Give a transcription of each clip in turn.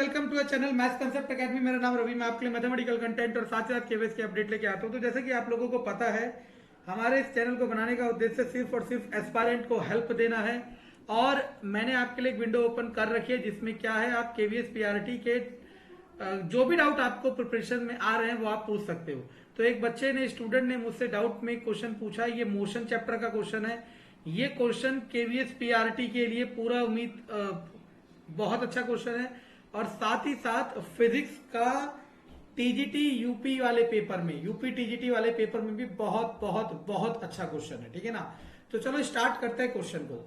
Welcome to a channel maths concept academy. मेरा नाम रवि। मैं आपके लिए मैथमेटिकल कंटेंट और साथ ही साथ केवीएस की अपडेट लेके आता हूं। तो जैसे कि आप लोगों को पता है, हमारे इस चैनल को बनाने का उद्देश्य सिर्फ और सिर्फ एस्पायरेंट को हेल्प देना है। और मैंने आपके लिए एक विंडो ओपन कर रखी है जिसमें क्या है, आप केवीएस पीआरटी के जो भी डाउट आपको प्रिपरेशन में आ रहे हैं वो आप पूछ सकते हो। तो एक बच्चे ने, स्टूडेंट ने मुझसे डाउट में क्वेश्चन पूछा। ये मोशन चैप्टर का क्वेश्चन है। ये क्वेश्चन केवीएस पीआरटी के लिए पूरा बहुत अच्छा क्वेश्चन है। और साथ ही साथ फिजिक्स का टीजीटी यूपी वाले पेपर में, यूपी टीजीटी वाले पेपर में भी बहुत बहुत बहुत अच्छा क्वेश्चन है। ठीक है ना। तो चलो स्टार्ट करते हैं क्वेश्चन को।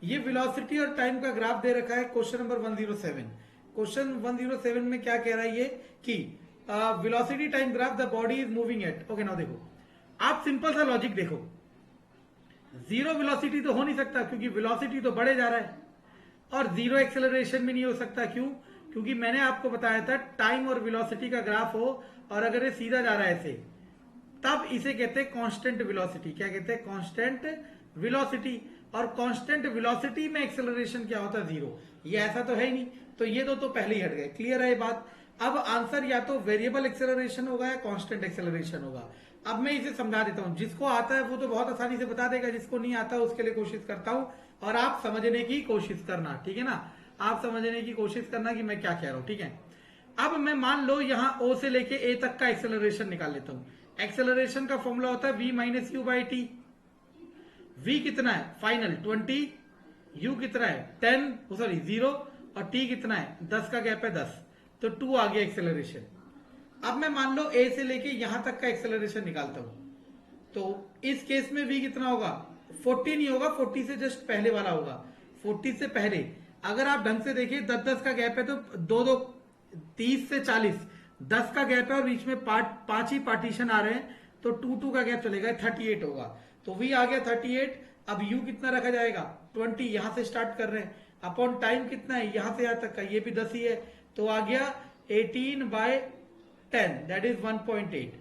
ये वेलोसिटी और टाइम का ग्राफ दे रखा है, क्वेश्चन नंबर 107। क्वेश्चन 107 में क्या कह रहा है ये कि velocity time graph the body is moving at. Okay, now देखो, आप सिंपल सा लॉजिक देखो। जीरो वेलोसिटी तो हो नहीं सकता क्योंकि वेलोसिटी तो बढ़े जा रहा है, और जीरो एक्सेलरेशन भी नहीं हो सकता। क्यों? क्योंकि मैंने आपको बताया था टाइम और वेलोसिटी का ग्राफ हो और अगर ये सीधा जा रहा है ऐसे, तब इसे कहते हैं कांस्टेंट वेलोसिटी। क्या कहते हैं? Constant velocity. और कांस्टेंट वेलोसिटी में एक्सेलरेशन क्या होता है? जीरो। ये ऐसा तो है ही नहीं, तो ये दो तो पहले ही हट गए। क्लियर है ये बात? अब आंसर या तो वेरिएबल एक्सेलरेशन होगा या कांस्टेंट एक्सेलरेशन होगा। अब मैं इसे समझा देता हूं। जिसको आता है वो तो बहुत आसानी से बता देगा, जिसको नहीं आता उसके लिए कोशिश करता हूं और आप समझने की कोशिश करना। ठीक है ना। आप समझने की कोशिश करना कि मैं क्या कह रहा हूं। ठीक है। अब मैं मान लो यहां ओ से लेके ए तक का एक्सेलरेशन निकाल लेता हूं। एक्सेलरेशन का फॉर्मूला होता है v minus U by T. v कितना है? फाइनल 20, u कितना है? 10, सॉरी 0, और t कितना है? 10 का गैप है 10, तो 2 आ गया एक्सेलरेशन। अब मैं मान लो a से लेके यहां तक का एक्सेलरेशन निकालता हूं, तो इस केस में v कितना होगा? 40 नहीं होगा, 40 से जस्ट पहले वाला होगा। 40 से पहले अगर आप ढंग से देखिए, 10-10 का गैप है, तो दो दो 30 से 40, 10 का गैप है और बीच में पांच ही पार्टीशन आ रहे हैं, तो 2-2 का गैप चलेगा, 38 होगा। तो v आ गया 38। अब u कितना रखा जाएगा? 20। यहां से स्टार्ट कर रहे हैं, अपॉन टाइम कितना है यहां से यहां तक का? ये भी 10 ही है, तो आ गया 18/10, दैट इज 1.8।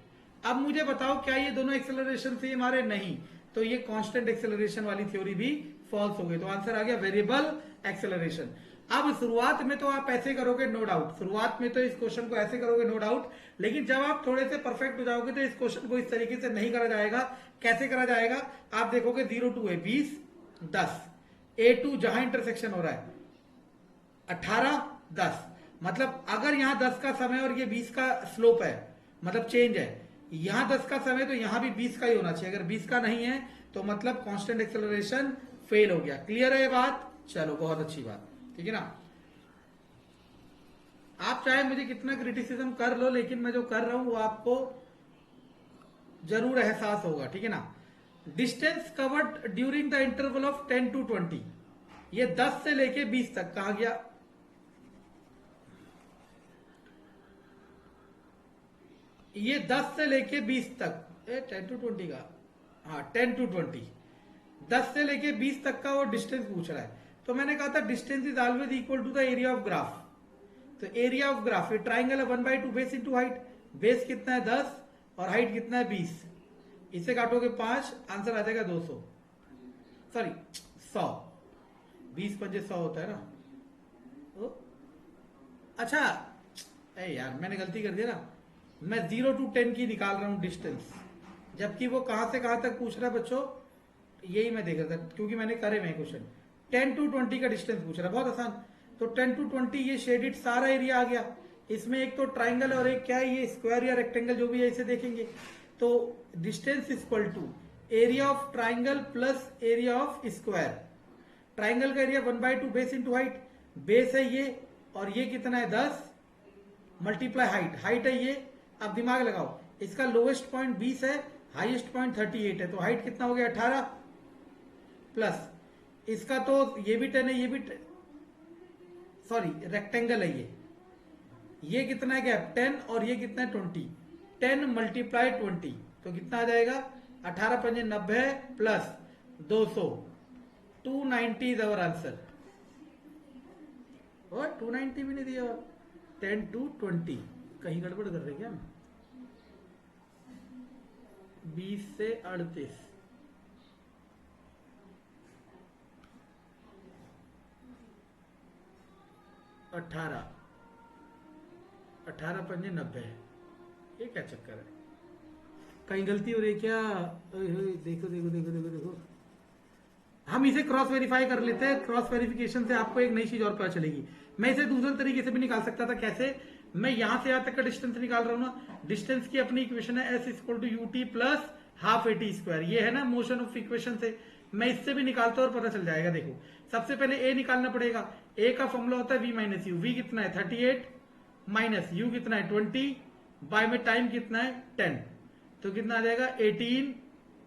अब मुझे बताओ, क्या ये दोनों एक्सेलरेशन सेम आ रहे? नहीं, तो ये कांस्टेंट एक्सेलरेशन वाली थ्योरी भी फॉल्स हो गई। तो आंसर आ गया वेरिएबल एक्सेलरेशन। अब शुरुआत में तो आप ऐसे करोगे, नो डाउट, शुरुआत में तो इस क्वेश्चन को ऐसे करोगे, नो डाउट, लेकिन जब आप थोड़े से परफेक्ट हो जाओगे तो इस क्वेश्चन को इस तरीके से नहीं करा जाएगा। कैसे करा जाएगा? आप देखोगे 0 टू है 20, 10, A2 जहां इंटरसेक्शन हो रहा है 18, 10, मतलब अगर यहां 10 का समय और ये 20 का स्लोप है, मतलब चेंज है, यहां 10 का समय तो यहां भी 20 का ही होना चाहिए। अगर 20 का नहीं है तो मतलब कांस्टेंट एक्सेलरेशन फेल हो गया। क्लियर है ये बात? चलो, बहुत अच्छी बात। ठीक है ना। आप चाहे मुझे कितना क्रिटिसिज्म कर लो, लेकिन मैं जो कर रहा हूं वो आपको जरूर एहसास होगा। ठीक है ना। Distance covered during the interval of 10 to 20, ये 10 से लेके 20 तक कहा गया। ये 10 से लेके 20 तक, 10 टू 20 का, हाँ 10 टू 20, 10 से लेके 20 तक का वो डिस्टेंस पूछ रहा है। तो मैंने कहा था distance is always equal to the area of graph. तो एरिया ऑफ ग्राफ, ये ट्राइंगल है 1/2 बेस इंटू हाइट। बेस कितना है? 10, और हाइट कितना है? 20। इसे काटोगे 5, आंसर आ जाएगा 200, सॉरी 100। 20×5 100 होता है ना। तो अच्छा, यार मैंने गलती कर दिया ना, मैं 0 टू 10 की निकाल रहा हूं डिस्टेंस, जबकि वो कहां से कहां तक पूछ रहा है बच्चों, यही मैं देख रहा था क्योंकि मैंने करे हुए क्वेश्चन। 10 टू 20 का डिस्टेंस पूछ रहा है, बहुत आसान। तो 10 टू 20, ये शेडेड सारा एरिया आ गया। इसमें एक तो ट्राइंगल और एक क्या है, ये स्क्वायर या रेक्टेंगल जो भी है, इसे देखेंगे। तो distance equal to area of triangle plus area of square. Triangle का area 1/2 base into height. Base है ये, और ये कितना है? 10 मल्टीप्लाई हाइट, हाइट है ये। अब दिमाग लगाओ, इसका लोएस्ट पॉइंट 20 है, हाईएस्ट पॉइंट 38 है, तो हाइट कितना हो गया? 18, प्लस इसका तो ये भी 10 है, ये भी सॉरी रेक्टेंगल है ये कितना है गैप? 10, और ये कितना है? 20। 10 मल्टीप्लाई 20, तो कितना आ जाएगा? 18×5 = 90 प्लस 200, 290 इज अवर आंसर। और 290 भी नहीं दिया। 10 टू 20, कहीं गड़बड़ कर रहे क्या? 20 से 38, 18, 18 पंजे 90 है। ये क्या चक्कर है, कहीं गलती हो रही है क्या? देखो देखो देखो देखो देखो, हम इसे क्रॉस वेरीफाई कर लेते हैं। क्रॉस वेरिफिकेशन से आपको एक नई चीज और पता चलेगी। मैं इसे दूसरे तरीके से भी निकाल सकता था। कैसे? मैं यहां से यहां तक का डिस्टेंस निकाल रहा हूं ना, डिस्टेंस की अपनी इक्वेशन है S equal to U T plus half A T square. ये है ना मोशन ऑफ इक्वेशन से, मैं इससे भी निकालता हूं और पता चल जाएगा। देखो सबसे पहले ए निकालना पड़ेगा। ए का फॉर्मूला होता है वी माइनस यू। वी कितना है 38 माइनस यू कितना है 20 बाय में टाइम कितना है 10, तो कितना आ जाएगा 18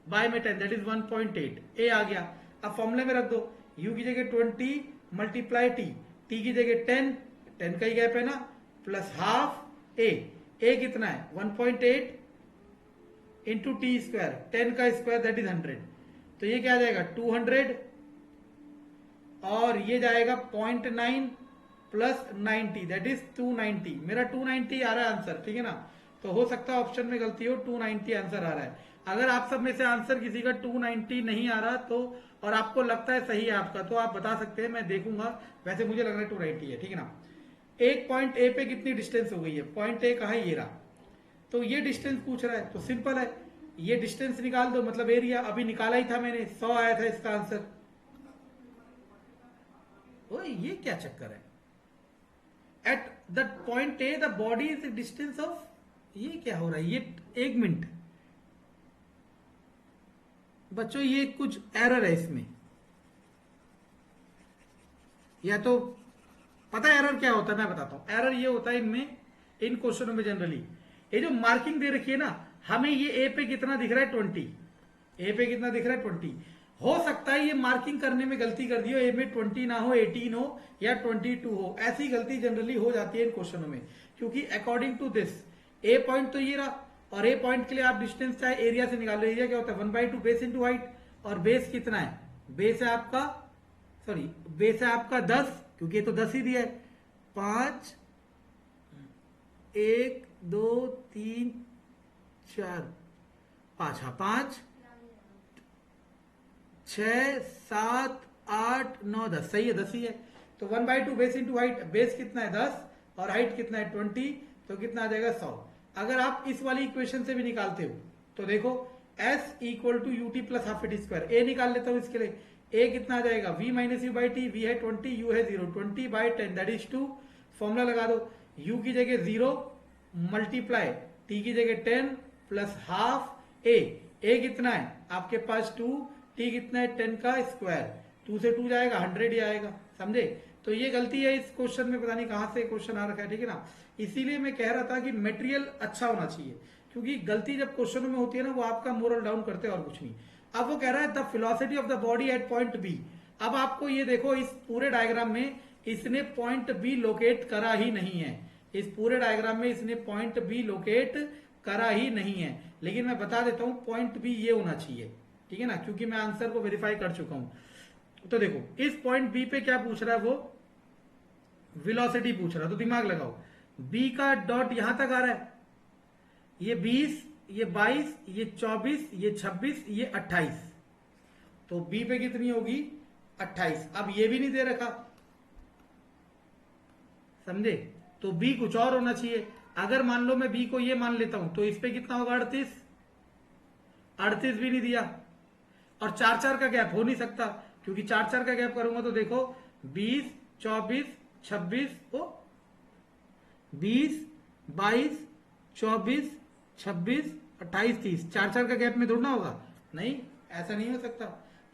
बाय में 10 दैट इज 1.8। ए आ गया। अब फॉर्मूले में रख दो, u की जगह 20 मल्टीप्लाई t की जगह 10 का ही गैप है ना, प्लस हाफ ए कितना है 1.8 इंटू टी स्क्वायर, 10 का स्क्वायर दैट इज 100, तो ये क्या आ जाएगा 200 और ये जाएगा 0.9 प्लस 90 दैट इज 290। मेरा 290 आ रहा है आंसर, ठीक है ना। तो हो सकता है ऑप्शन में गलती हो, 290 आंसर आ रहा है। अगर आप सब में से आंसर किसी का 290 नहीं आ रहा तो, और आपको लगता है सही है आपका, तो आप बता सकते हैं, मैं देखूंगा। वैसे मुझे लग रहा है 290 है, ठीक है ना। एक पॉइंट ए पे कितनी डिस्टेंस हो गई है, पॉइंट ए कहा है ये रहा, तो ये डिस्टेंस पूछ रहा है, तो सिंपल है, ये डिस्टेंस निकाल दो, मतलब एरिया अभी निकाला ही था मैंने, 100 आया था इसका आंसर। ओ ये क्या चक्कर है, at the point A the body is distance of, ये क्या हो रहा है, ये एक मिनट बच्चों, ये कुछ एरर है इसमें। या तो पता है एरर क्या होता है, मैं बताता हूं। एरर ये होता है इनमें, इन क्वेश्चनों में जनरली ये जो मार्किंग दे रखी है ना, हमें ये ए पे कितना दिख रहा है 20, ए पे कितना दिख रहा है 20। हो सकता है ये मार्किंग करने में गलती कर दी हो, ए में 20 ना हो 18 हो या 22 हो, ऐसी गलती जनरली हो जाती है इन क्वेश्चनों में। क्योंकि according to this A point तो ये रहा, और ए पॉइंट के लिए आप डिस्टेंस चाहे एरिया से निकालो। एरिया क्या होता है 1/2 बेस इंटू हाइट, और बेस कितना है, बेस है आपका, सॉरी बेस है आपका 10, क्योंकि ये तो 10 ही दिया है। 5 1 2 3 4 5, हाँ 5 6 7 8 9 10, सही है 10 ही है। तो 1/2 बेस इंटू हाइट, बेस कितना है 10 और हाइट कितना है 20, तो कितना आ जाएगा 100। अगर आप इस वाली इक्वेशन से भी निकालते हो तो देखो s equal to U T plus half A T square, a निकाल लेता हूं इसके लिए, ए कितना आ जाएगा v minus U by T, V है 20 u है 0, 20 बाई 10 दैट इज 2। फॉर्मूला लगा दो, u की जगह 0 मल्टीप्लाई t की जगह 10 प्लस हाफ ए कितना है आपके पास 2, t कितना है 10 का स्क्वायर, 2 से 2 जाएगा 100 ही आएगा, समझे। तो ये गलती है इस क्वेश्चन में, पता नहीं कहां से क्वेश्चन आ रखा है, ठीक है ना। इसीलिए मैं कह रहा था कि मटेरियल अच्छा होना चाहिए, क्योंकि गलती जब क्वेश्चनों में होती है ना, वो आपका मोरल डाउन करते हैं और कुछ नहीं। अब वो कह रहा है the velocity of the body at point B. अब आपको ये देखो, इस पूरे डायग्राम में इसने पॉइंट बी लोकेट करा ही नहीं है, इस पूरे डायग्राम में इसने पॉइंट बी लोकेट करा ही नहीं है। लेकिन मैं बता देता हूं पॉइंट बी ये होना चाहिए, ठीक है ना, क्योंकि मैं आंसर को वेरीफाई कर चुका हूं। तो देखो इस पॉइंट बी पे क्या पूछ रहा है, वो वेलोसिटी पूछ रहा है। तो दिमाग लगाओ, बी का डॉट यहां तक आ रहा है, ये 20 ये 22 ये 24 ये 26 ये 28, तो बी पे कितनी होगी 28। अब ये भी नहीं दे रखा, समझे, तो बी कुछ और होना चाहिए। अगर मान लो मैं बी को ये मान लेता हूं तो इस पे कितना होगा 38 भी नहीं दिया, और 4 का गैप हो नहीं सकता, क्योंकि 4 का गैप करूंगा तो देखो 20 24 26 हो 20 22 24 26 28 30, 4 का गैप में दौड़ना होगा, नहीं ऐसा नहीं हो सकता।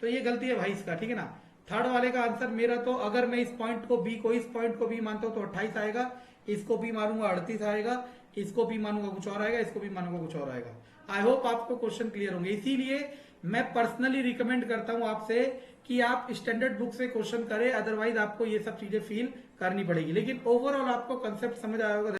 तो ये गलती है भाई इसका, ठीक है ना। थर्ड वाले का आंसर मेरा, तो अगर मैं इस पॉइंट को बी को, इस पॉइंट को बी मानता हूं तो 28 आएगा, इसको भी मारूंगा 38 आएगा, इसको भी मानूंगा कुछ और आएगा, इसको भी मानूंगा कुछ और आएगा। आई होप आपको क्वेश्चन क्लियर होंगे। इसीलिए मैं पर्सनली रिकमेंड करता हूं आपसे कि आप स्टैंडर्ड बुक से क्वेश्चन करें, अदरवाइज आपको ये सब चीजें फील करनी पड़ेगी। लेकिन ओवरऑल आपको कंसेप्ट समझ आया होगा।